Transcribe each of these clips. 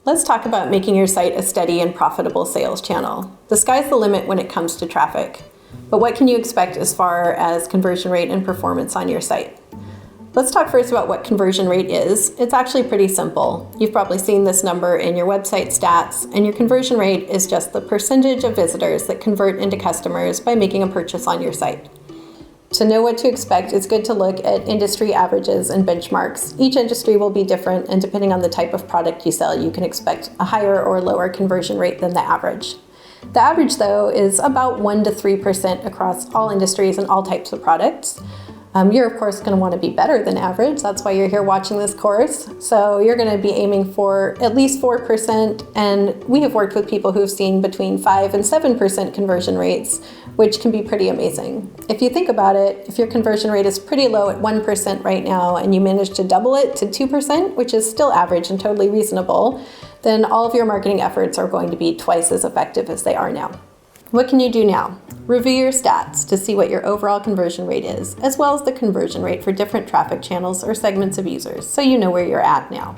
Let's talk about making your site a steady and profitable sales channel. The sky's the limit when it comes to traffic. But what can you expect as far as conversion rate and performance on your site? Let's talk first about what conversion rate is. It's actually pretty simple. You've probably seen this number in your website stats, and your conversion rate is just the percentage of visitors that convert into customers by making a purchase on your site. To know what to expect, it's good to look at industry averages and benchmarks. Each industry will be different, and depending on the type of product you sell, you can expect a higher or lower conversion rate than the average. The average, though, is about 1 to 3% across all industries and all types of products. You're, of course, going to want to be better than average. That's why you're here watching this course. So you're going to be aiming for at least 4%, and we have worked with people who've seen between 5 and 7% conversion rates, which can be pretty amazing. If you think about it, if your conversion rate is pretty low at 1% right now, and you manage to double it to 2%, which is still average and totally reasonable, then all of your marketing efforts are going to be twice as effective as they are now. What can you do now? Review your stats to see what your overall conversion rate is, as well as the conversion rate for different traffic channels or segments of users, so you know where you're at now.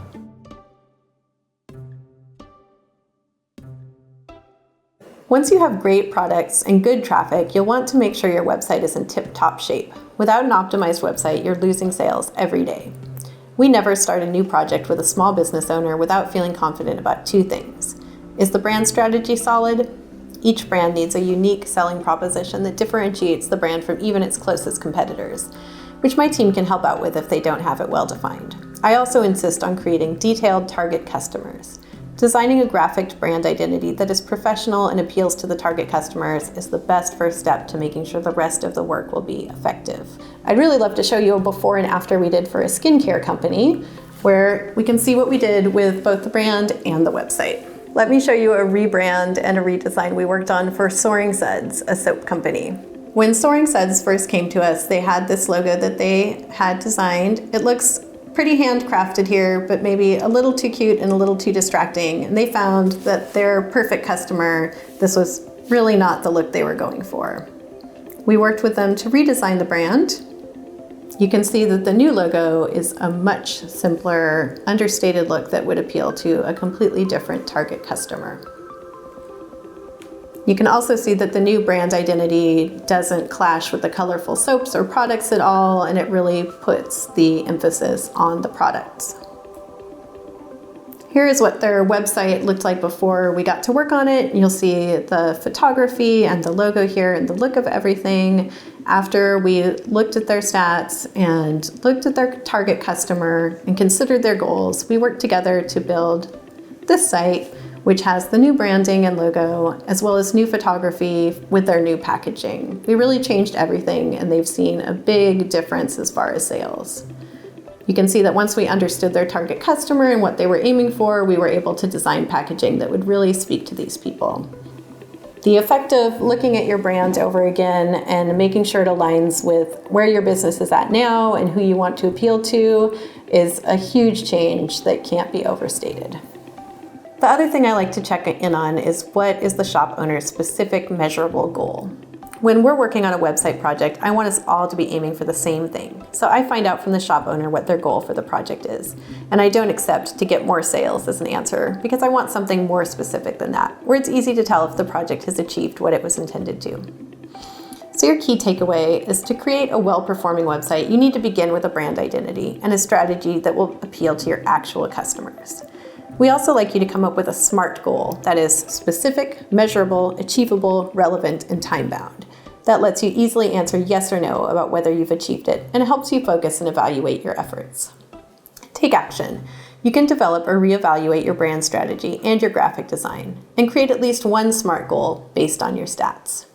Once you have great products and good traffic, you'll want to make sure your website is in tip-top shape. Without an optimized website, you're losing sales every day. We never start a new project with a small business owner without feeling confident about two things. Is the brand strategy solid? Each brand needs a unique selling proposition that differentiates the brand from even its closest competitors, which my team can help out with if they don't have it well defined. I also insist on creating detailed target customers. Designing a graphic brand identity that is professional and appeals to the target customers is the best first step to making sure the rest of the work will be effective. I'd really love to show you a before and after we did for a skincare company, where we can see what we did with both the brand and the website. Let me show you a rebrand and a redesign we worked on for Soaring Suds, a soap company. When Soaring Suds first came to us, they had this logo that they had designed. It looks pretty handcrafted here, but maybe a little too cute and a little too distracting. And they found that their perfect customer, this was really not the look they were going for. We worked with them to redesign the brand. You can see that the new logo is a much simpler, understated look that would appeal to a completely different target customer. You can also see that the new brand identity doesn't clash with the colorful soaps or products at all, and it really puts the emphasis on the products. Here is what their website looked like before we got to work on it. You'll see the photography and the logo here and the look of everything. After we looked at their stats and looked at their target customer and considered their goals, we worked together to build this site, which has the new branding and logo, as well as new photography with their new packaging. We really changed everything, and they've seen a big difference as far as sales. You can see that once we understood their target customer and what they were aiming for, we were able to design packaging that would really speak to these people. The effect of looking at your brand over again and making sure it aligns with where your business is at now and who you want to appeal to is a huge change that can't be overstated. The other thing I like to check in on is what is the shop owner's specific measurable goal. When we're working on a website project, I want us all to be aiming for the same thing. So I find out from the shop owner what their goal for the project is. And I don't accept to get more sales as an answer, because I want something more specific than that, where it's easy to tell if the project has achieved what it was intended to. So your key takeaway is to create a well-performing website, you need to begin with a brand identity and a strategy that will appeal to your actual customers. We also like you to come up with a SMART goal that is specific, measurable, achievable, relevant, and time-bound. That lets you easily answer yes or no about whether you've achieved it, and it helps you focus and evaluate your efforts. Take action. You can develop or reevaluate your brand strategy and your graphic design, and create at least one SMART goal based on your stats.